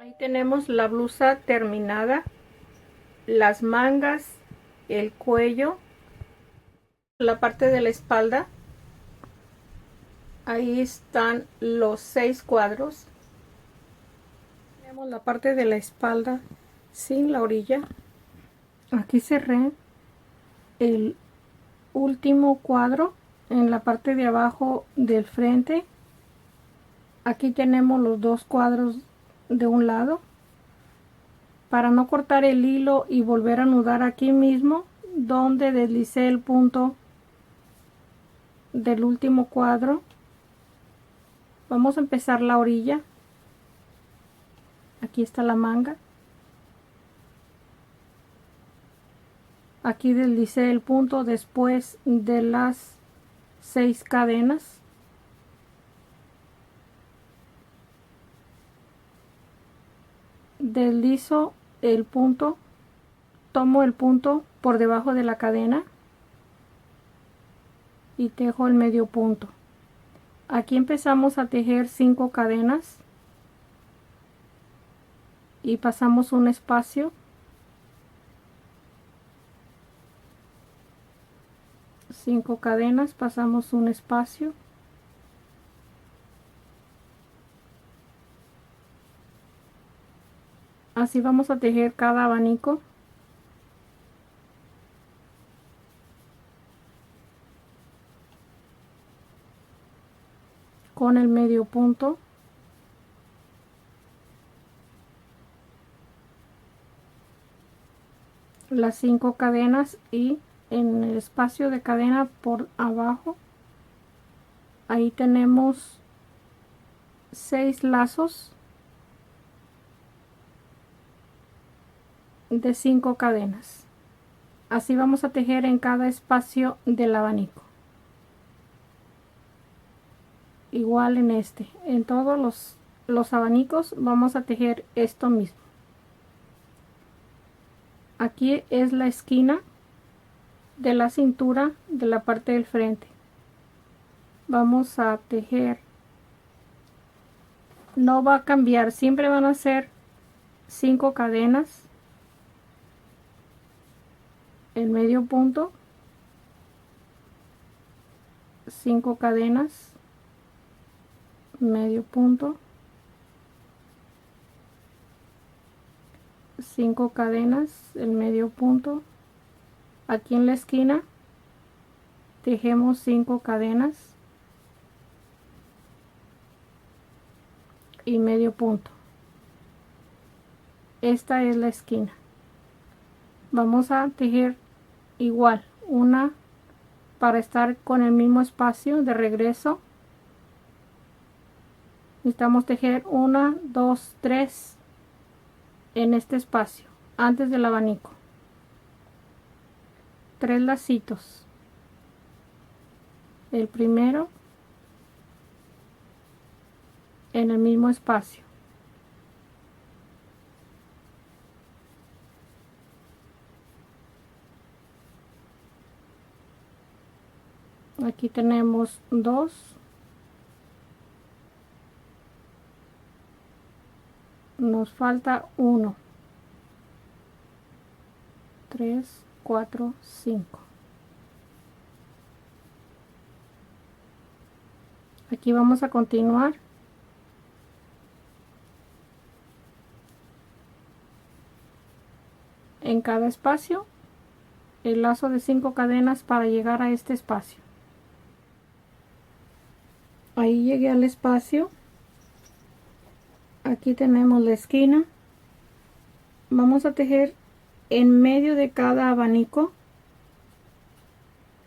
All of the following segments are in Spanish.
Ahí tenemos la blusa terminada, las mangas, el cuello, la parte de la espalda. Ahí están los 6 cuadros. Tenemos la parte de la espalda sin la orilla. Aquí cerré el último cuadro en la parte de abajo del frente. Aquí tenemos los 2 cuadros de un lado. Para no cortar el hilo y volver a anudar aquí mismo donde deslicé el punto del último cuadro, vamos a empezar la orilla. Aquí está la manga. Aquí deslicé el punto después de las 6 cadenas. Deslizo el punto, tomo el punto por debajo de la cadena y tejo el medio punto. Aquí empezamos a tejer 5 cadenas y pasamos un espacio. Cinco cadenas, pasamos un espacio. Así vamos a tejer cada abanico. Con el medio punto. Las 5 cadenas y en el espacio de cadena por abajo, ahí tenemos 6 lazos de 5 cadenas. Así vamos a tejer en cada espacio del abanico. Igual en este, en todos los abanicos vamos a tejer esto mismo. Aquí es la esquina de la cintura de la parte del frente. Vamos a tejer, no va a cambiar, siempre van a ser 5 cadenas, el medio punto, 5 cadenas, medio punto, 5 cadenas, el medio punto. Aquí en la esquina tejemos 5 cadenas y medio punto. Esta es la esquina. Vamos a tejer igual una para estar con el mismo espacio de regreso. Necesitamos tejer 1, 2, 3 en este espacio antes del abanico. 3 lacitos. El primero en el mismo espacio. Aquí tenemos 2. Nos falta 1. 3, 4, 5. Aquí vamos a continuar. En cada espacio el lazo de 5 cadenas para llegar a este espacio. Ahí llegué al espacio. Aquí tenemos la esquina. Vamos a tejer en medio de cada abanico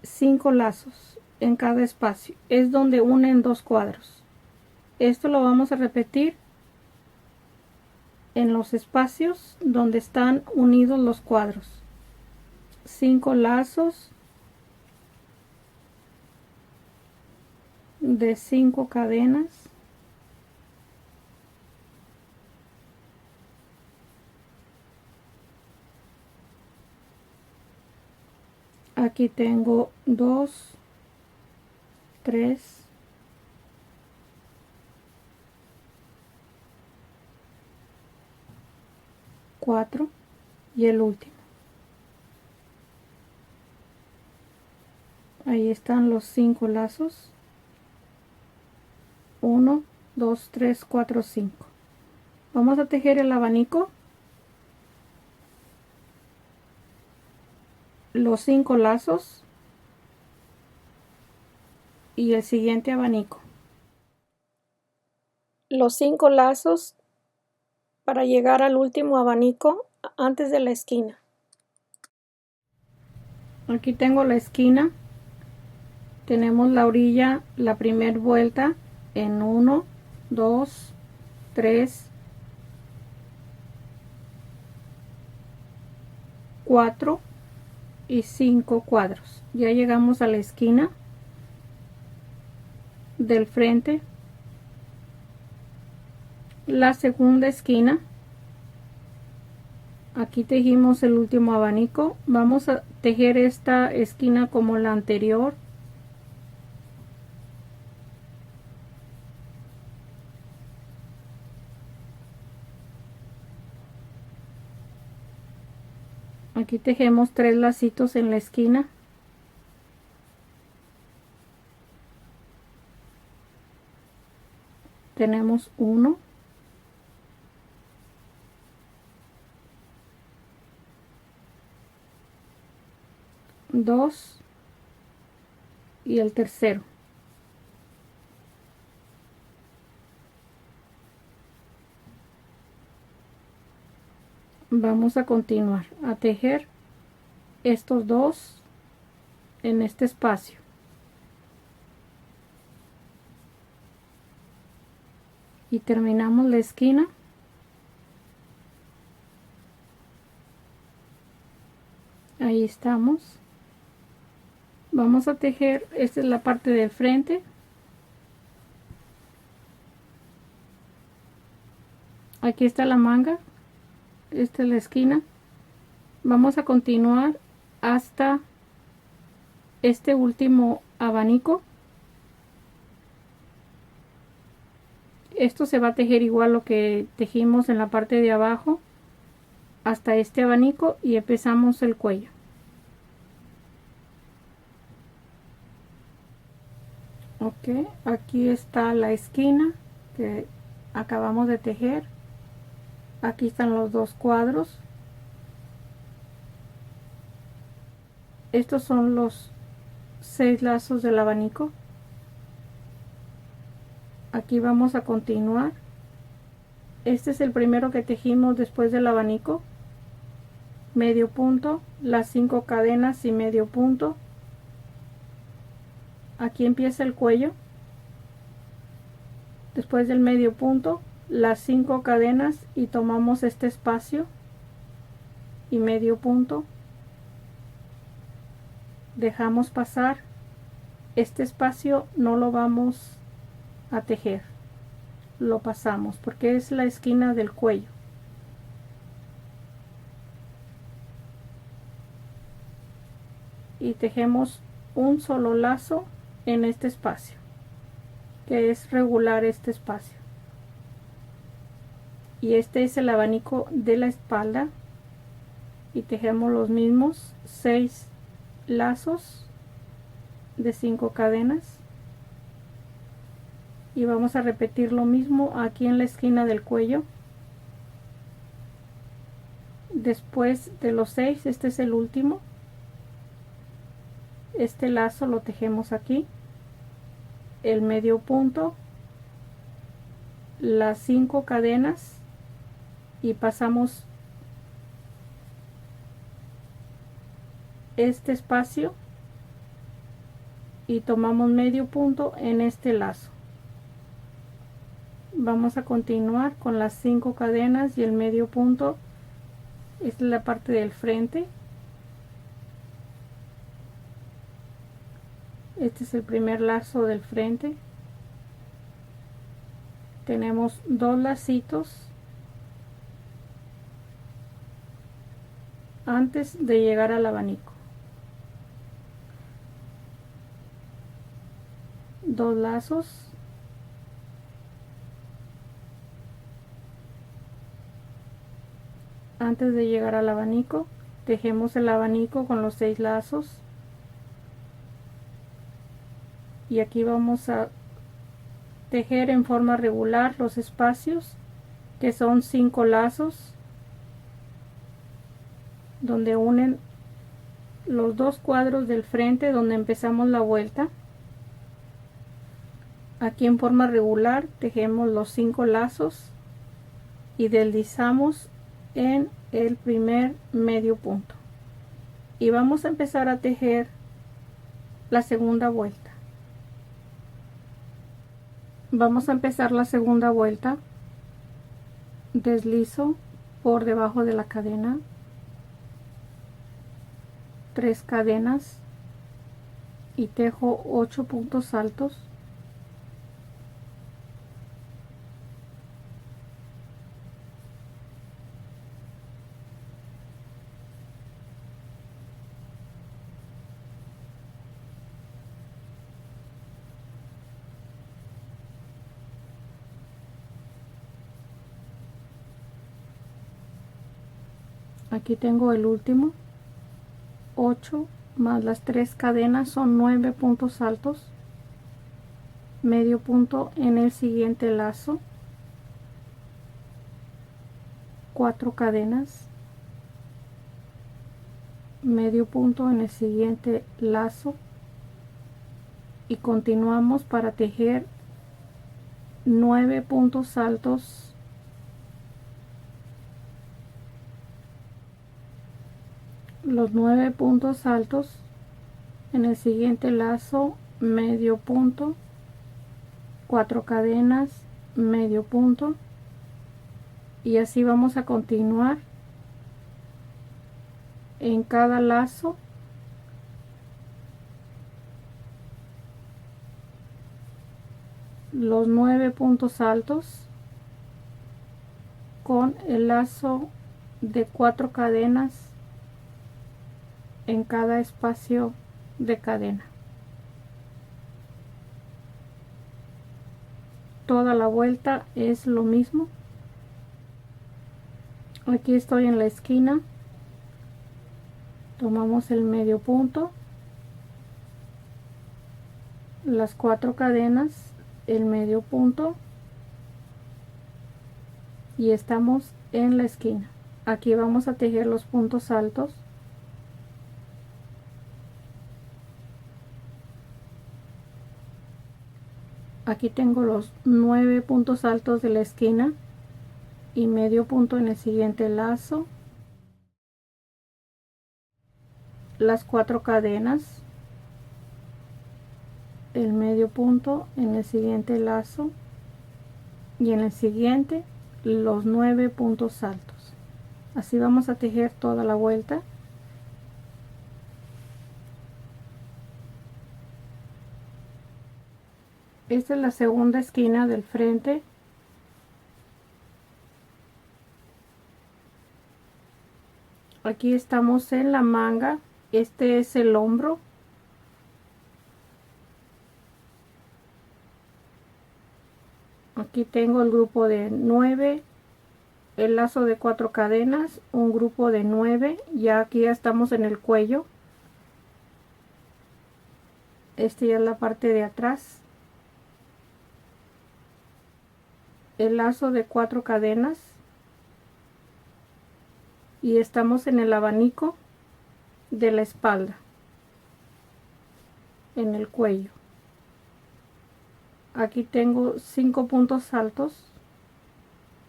5 lazos en cada espacio. Es donde unen 2 cuadros. Esto lo vamos a repetir en los espacios donde están unidos los cuadros. 5 lazos de 5 cadenas. Aquí tengo 2, 3, 4 y el último. Ahí están los 5 lazos. 1, 2, 3, 4, 5. Vamos a tejer el abanico, los 5 lazos y el siguiente abanico. Los 5 lazos para llegar al último abanico antes de la esquina. Aquí tengo la esquina. Tenemos la orilla, la primera vuelta en 1, 2, 3, 4 y 5 cuadros. Ya llegamos a la esquina del frente. La segunda esquina. Aquí tejimos el último abanico. Vamos a tejer esta esquina como la anterior. Aquí tejemos 3 lacitos en la esquina. Tenemos 1, 2 y el tercero. Vamos a continuar a tejer estos dos en este espacio. Y terminamos la esquina. Ahí estamos. Vamos a tejer, esta es la parte del frente. Aquí está la manga. Esta es la esquina. Vamos a continuar hasta este último abanico. Esto se va a tejer igual lo que tejimos en la parte de abajo hasta este abanico y empezamos el cuello. Ok, aquí está la esquina que acabamos de tejer. Aquí están los 2 cuadros. Estos son los 6 lazos del abanico. Aquí vamos a continuar. Este es el primero que tejimos después del abanico. Medio punto, las 5 cadenas y medio punto. Aquí empieza el cuello. Después del medio punto, las 5 cadenas y tomamos este espacio y medio punto. Dejamos pasar. Este espacio no lo vamos a tejer, lo pasamos porque es la esquina del cuello. Y tejemos un solo lazo en este espacio, que es regular este espacio. Y este es el abanico de la espalda. Y tejemos los mismos 6 lazos de 5 cadenas. Y vamos a repetir lo mismo aquí en la esquina del cuello. Después de los 6, este es el último. Este lazo lo tejemos aquí, el medio punto, las 5 cadenas y pasamos este espacio y tomamos medio punto en este lazo. Vamos a continuar con las 5 cadenas y el medio punto. Esta es la parte del frente. Este es el primer lazo del frente. Tenemos 2 lacitos antes de llegar al abanico. 2 lazos. Antes de llegar al abanico, tejemos el abanico con los 6 lazos, y aquí vamos a tejer en forma regular los espacios, que son 5 lazos donde unen los 2 cuadros del frente donde empezamos la vuelta. Aquí en forma regular tejemos los 5 lazos y deslizamos en el primer medio punto, y vamos a empezar a tejer la segunda vuelta. Vamos a empezar la segunda vuelta. Deslizo por debajo de la cadena 3 cadenas y tejo 8 puntos altos. Aquí tengo el último. 8 más las 3 cadenas son 9 puntos altos, medio punto en el siguiente lazo, 4 cadenas, medio punto en el siguiente lazo, y continuamos para tejer 9 puntos altos los 9 puntos altos en el siguiente lazo, medio punto, 4 cadenas, medio punto, y así vamos a continuar en cada lazo. Los 9 puntos altos con el lazo de 4 cadenas en cada espacio de cadena. Toda la vuelta es lo mismo. Aquí estoy en la esquina, tomamos el medio punto, las 4 cadenas, el medio punto, y estamos en la esquina. Aquí vamos a tejer los puntos altos. Aquí tengo los 9 puntos altos de la esquina y medio punto en el siguiente lazo, las 4 cadenas, el medio punto en el siguiente lazo, y en el siguiente los 9 puntos altos. Así vamos a tejer toda la vuelta. Esta es la segunda esquina del frente. Aquí estamos en la manga. Este es el hombro. Aquí tengo el grupo de 9, el lazo de 4 cadenas, un grupo de 9. Ya aquí ya estamos en el cuello. Este ya es la parte de atrás. El lazo de 4 cadenas, y estamos en el abanico de la espalda, en el cuello. Aquí tengo 5 puntos altos.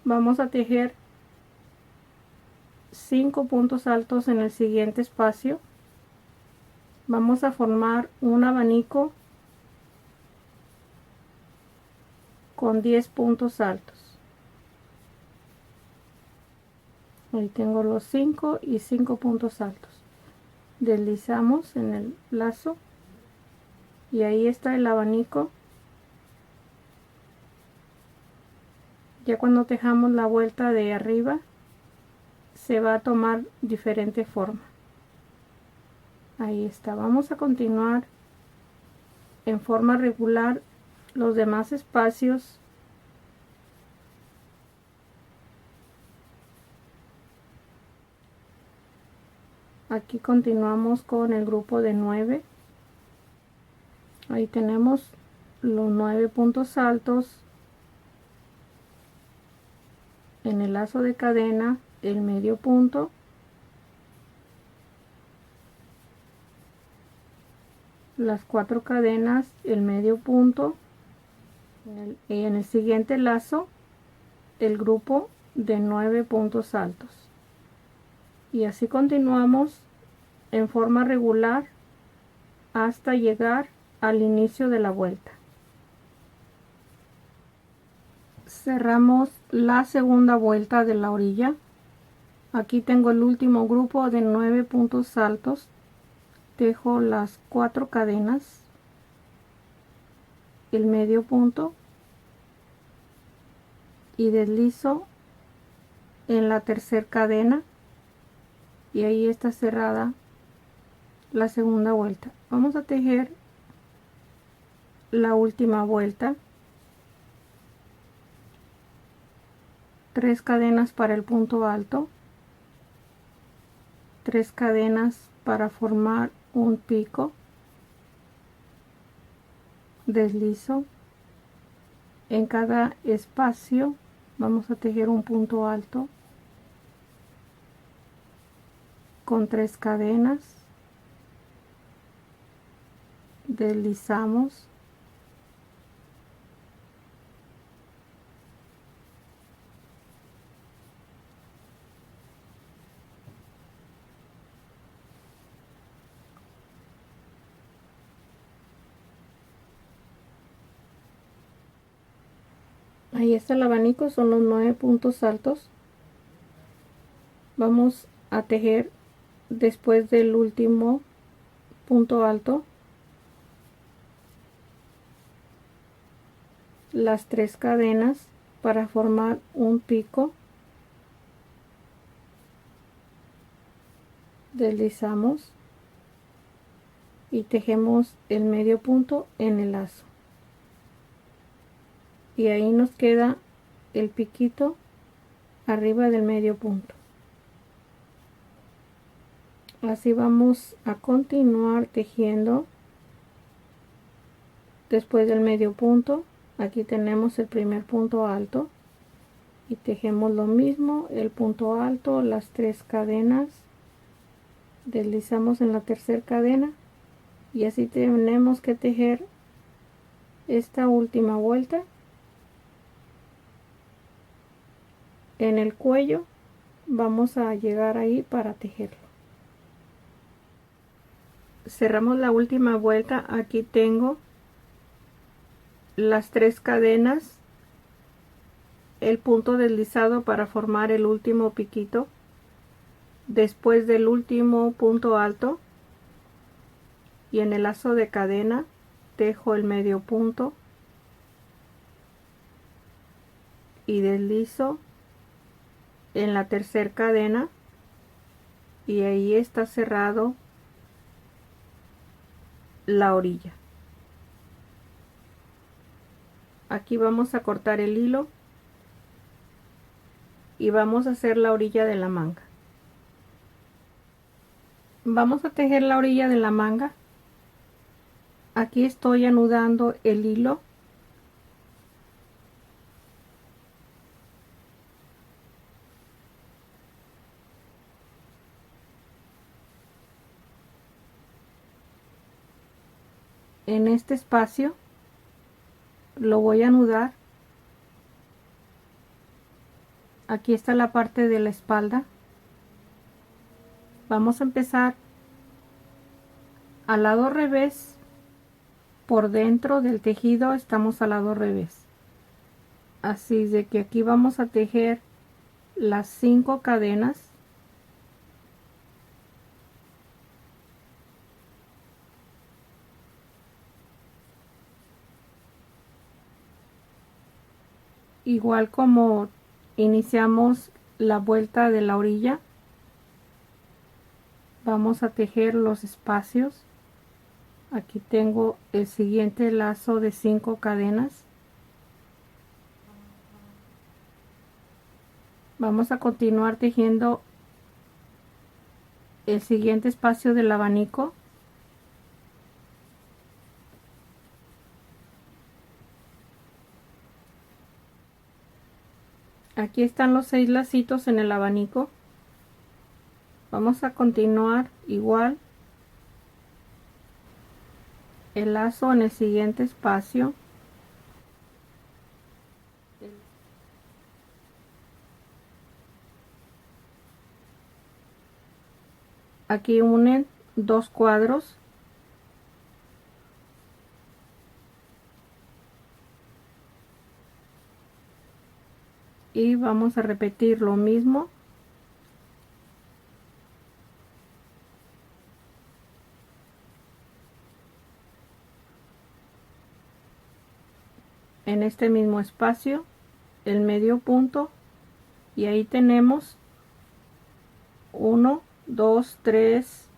Vamos a tejer 5 puntos altos en el siguiente espacio. Vamos a formar un abanico con 10 puntos altos. Ahí tengo los 5 y 5 puntos altos. Deslizamos en el lazo y ahí está el abanico. Ya cuando tejamos la vuelta de arriba se va a tomar diferente forma. Ahí está. Vamos a continuar en forma regular los demás espacios. Aquí continuamos con el grupo de 9. Ahí tenemos los 9 puntos altos en el lazo de cadena, el medio punto, las 4 cadenas, el medio punto, y en el siguiente lazo el grupo de 9 puntos altos, y así continuamos en forma regular hasta llegar al inicio de la vuelta. Cerramos la segunda vuelta de la orilla. Aquí tengo el último grupo de 9 puntos altos, tejo las 4 cadenas, el medio punto y deslizo en la tercera cadena, y ahí está cerrada la segunda vuelta. Vamos a tejer la última vuelta, 3 cadenas para el punto alto, 3 cadenas para formar un pico, deslizo en cada espacio, vamos a tejer un punto alto con 3 cadenas, deslizamos, ahí está el abanico, son los 9 puntos altos. Vamos a tejer después del último punto alto las 3 cadenas para formar un pico, deslizamos y tejemos el medio punto en el lazo, y ahí nos queda el piquito arriba del medio punto. Así vamos a continuar tejiendo después del medio punto. Aquí tenemos el primer punto alto y tejemos lo mismo, el punto alto, las 3 cadenas, deslizamos en la tercera cadena, y así tenemos que tejer esta última vuelta. En el cuello vamos a llegar ahí para tejerlo. Cerramos la última vuelta. Aquí tengo las 3 cadenas, el punto deslizado para formar el último piquito después del último punto alto, y en el lazo de cadena tejo el medio punto y deslizo en la tercera cadena, y ahí está cerrado la orilla. Aquí vamos a cortar el hilo y vamos a hacer la orilla de la manga. Vamos a tejer la orilla de la manga. Aquí estoy anudando el hilo. En este espacio lo voy a anudar. Aquí está la parte de la espalda. Vamos a empezar al lado revés. Por dentro del tejido estamos al lado revés, así de que aquí vamos a tejer las 5 cadenas, igual como iniciamos la vuelta de la orilla. Vamos a tejer los espacios. Aquí tengo el siguiente lazo de 5 cadenas. Vamos a continuar tejiendo el siguiente espacio del abanico. Aquí están los 6 lacitos en el abanico. Vamos a continuar igual el lazo en el siguiente espacio. Aquí unen 2 cuadros. Y vamos a repetir lo mismo en este mismo espacio, el medio punto, y ahí tenemos 1, 2, 3,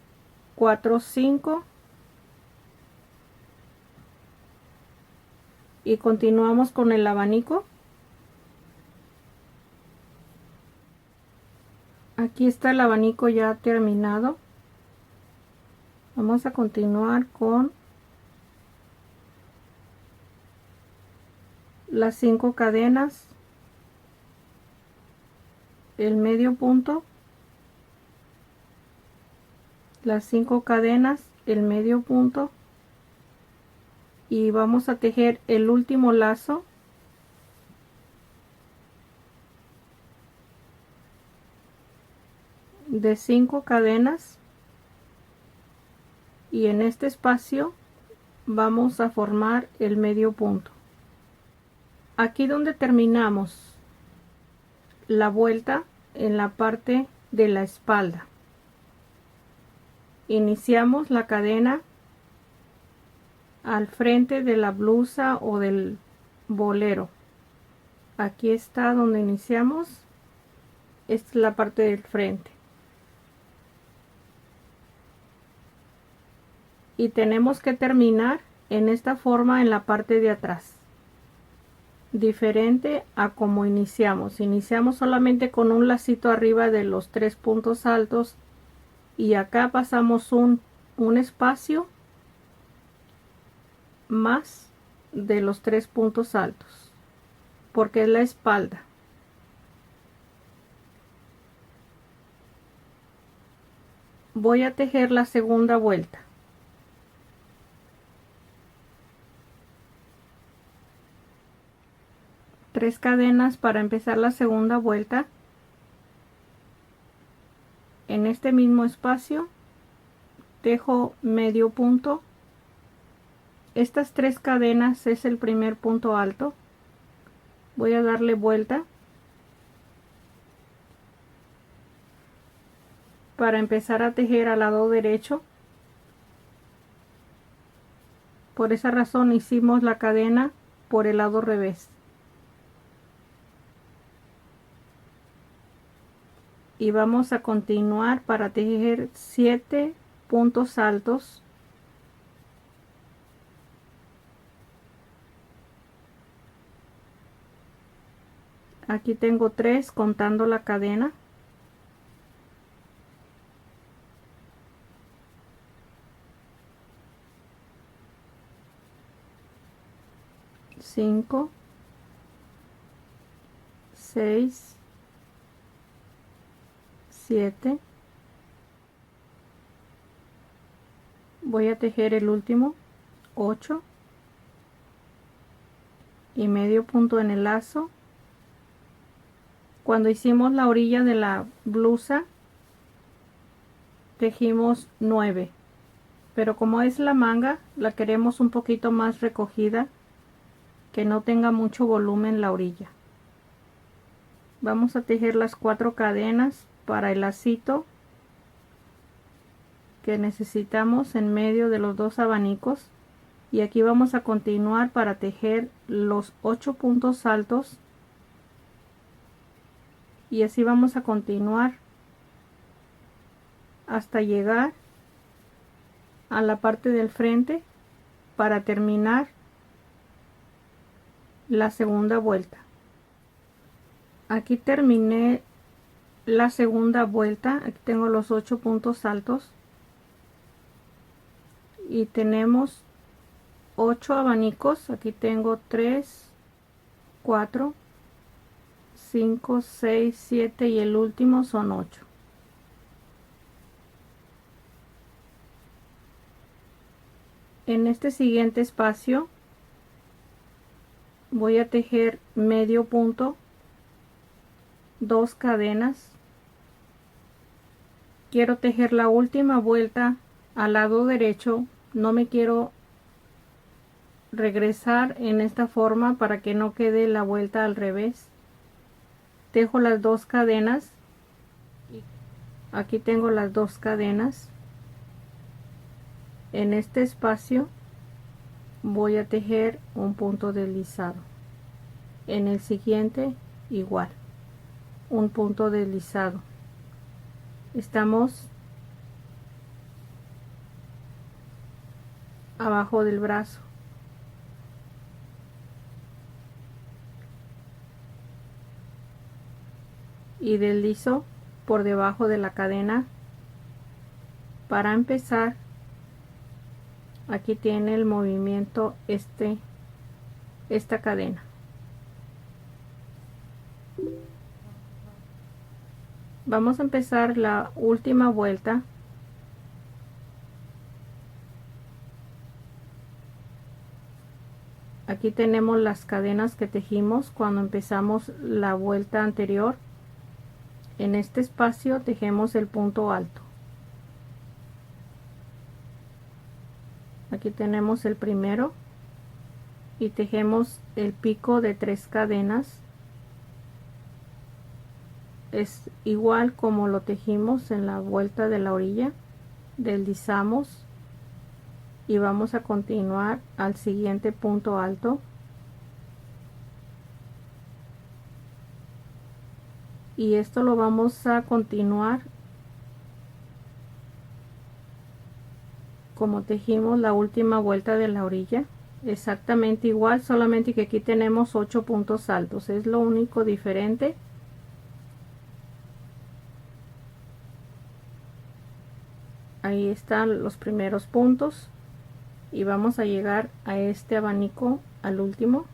4, 5, y continuamos con el abanico. Aquí está el abanico ya terminado. Vamos a continuar con las 5 cadenas, el medio punto, las 5 cadenas, el medio punto, y vamos a tejer el último lazo de 5 cadenas, y en este espacio vamos a formar el medio punto. Aquí donde terminamos la vuelta, en la parte de la espalda, iniciamos la cadena al frente de la blusa o del bolero. Aquí está donde iniciamos. Esta es la parte del frente, y tenemos que terminar en esta forma en la parte de atrás, diferente a como iniciamos. Iniciamos solamente con un lacito arriba de los 3 puntos altos, y acá pasamos un espacio más de los 3 puntos altos, porque es la espalda. Voy a tejer la segunda vuelta. Tres cadenas para empezar la segunda vuelta. En este mismo espacio tejo medio punto. Estas 3 cadenas es el primer punto alto. Voy a darle vuelta para empezar a tejer al lado derecho. Por esa razón hicimos la cadena por el lado revés. Y vamos a continuar para tejer 7 puntos altos. Aquí tengo 3 contando la cadena. 5, 6, 7. Voy a tejer el último, 8, y medio punto en el lazo. Cuando hicimos la orilla de la blusa tejimos 9, pero como es la manga la queremos un poquito más recogida, que no tenga mucho volumen la orilla. Vamos a tejer las 4 cadenas para el lacito que necesitamos en medio de los 2 abanicos, y aquí vamos a continuar para tejer los 8 puntos altos, y así vamos a continuar hasta llegar a la parte del frente para terminar la segunda vuelta. Aquí terminé la segunda vuelta. Aquí tengo los 8 puntos altos y tenemos 8 abanicos. Aquí tengo 3, 4, 5, 6, 7 y el último son 8. En este siguiente espacio voy a tejer medio punto, 2 cadenas. Quiero tejer la última vuelta al lado derecho, no me quiero regresar en esta forma para que no quede la vuelta al revés. Tejo las 2 cadenas, aquí tengo las 2 cadenas. En este espacio voy a tejer un punto deslizado, en el siguiente igual un punto deslizado. Estamos abajo del brazo y deslizo por debajo de la cadena. Para empezar, aquí tiene el movimiento esta cadena. Vamos a empezar la última vuelta. Aquí tenemos las cadenas que tejimos cuando empezamos la vuelta anterior. En este espacio tejemos el punto alto. Aquí tenemos el primero y tejemos el pico de 3 cadenas. Es igual como lo tejimos en la vuelta de la orilla. Deslizamos y vamos a continuar al siguiente punto alto. Y esto lo vamos a continuar como tejimos la última vuelta de la orilla, exactamente igual, solamente que aquí tenemos 8 puntos altos, es lo único diferente. Ahí están los primeros puntos y vamos a llegar a este abanico al último.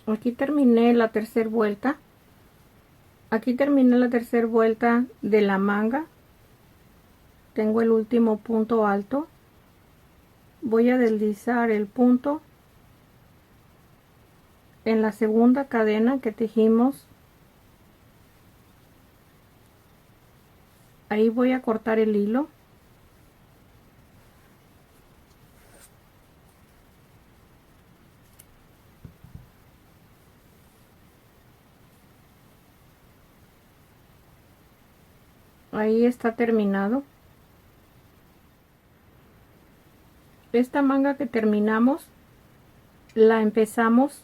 Aquí terminé la tercera vuelta. Aquí terminé la tercera vuelta de la manga. Tengo el último punto alto. Voy a deslizar el punto en la segunda cadena que tejimos. Ahí voy a cortar el hilo. Ahí está terminado. Esta manga que terminamos la empezamos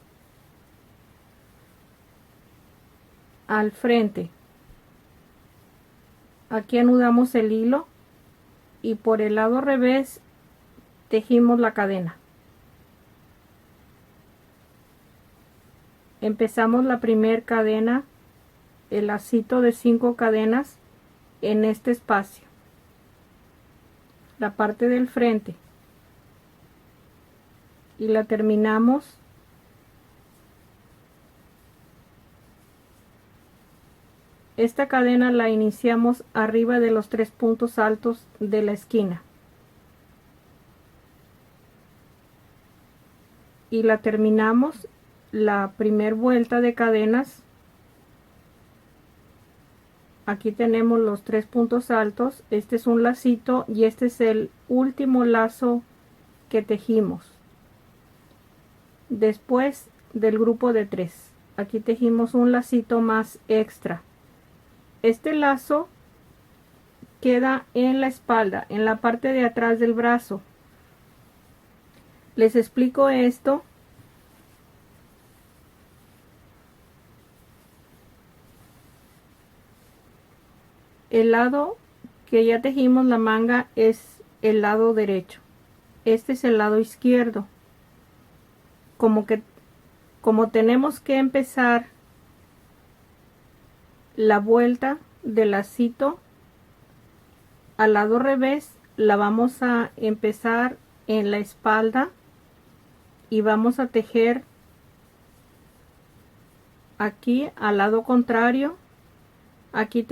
al frente. Aquí anudamos el hilo y por el lado revés tejimos la cadena. Empezamos la primera cadena, el lacito de 5 cadenas en este espacio, la parte del frente, y la terminamos esta cadena la iniciamos arriba de los 3 puntos altos de la esquina y la terminamos la primera vuelta de cadenas. Aquí tenemos los 3 puntos altos, este es un lacito y este es el último lazo que tejimos después del grupo de 3. Aquí tejimos un lacito más extra. Este lazo queda en la espalda, en la parte de atrás del brazo. Les explico esto. El lado que ya tejimos la manga es el lado derecho. Este es el lado izquierdo. como tenemos que empezar la vuelta del lacito al lado revés, la vamos a empezar en la espalda y vamos a tejer aquí al lado contrario. Aquí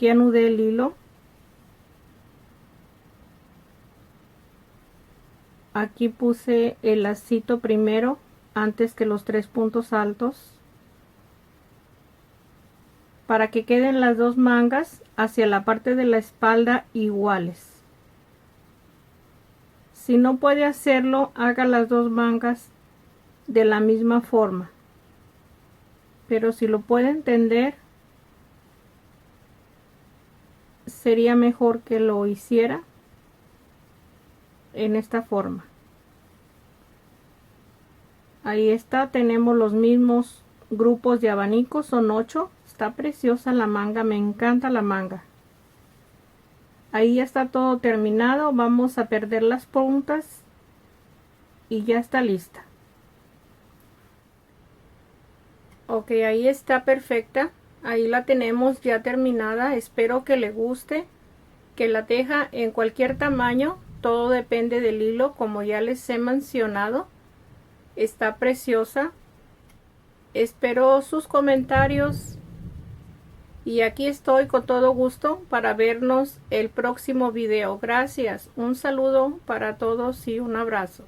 anudé el hilo, aquí puse el lacito primero antes que los 3 puntos altos para que queden las dos mangas hacia la parte de la espalda iguales. Si no puede hacerlo, haga las dos mangas de la misma forma, pero si lo puede entender, sería mejor que lo hiciera en esta forma. Ahí está, tenemos los mismos grupos de abanicos, son 8. Está preciosa la manga, me encanta la manga. Ahí ya está todo terminado, vamos a perder las puntas y ya está lista. Ok, ahí está perfecta, ahí la tenemos ya terminada. Espero que le guste, que la teja en cualquier tamaño, todo depende del hilo, como ya les he mencionado. Está preciosa. Espero sus comentarios y aquí estoy con todo gusto para vernos el próximo video. Gracias, un saludo para todos y un abrazo.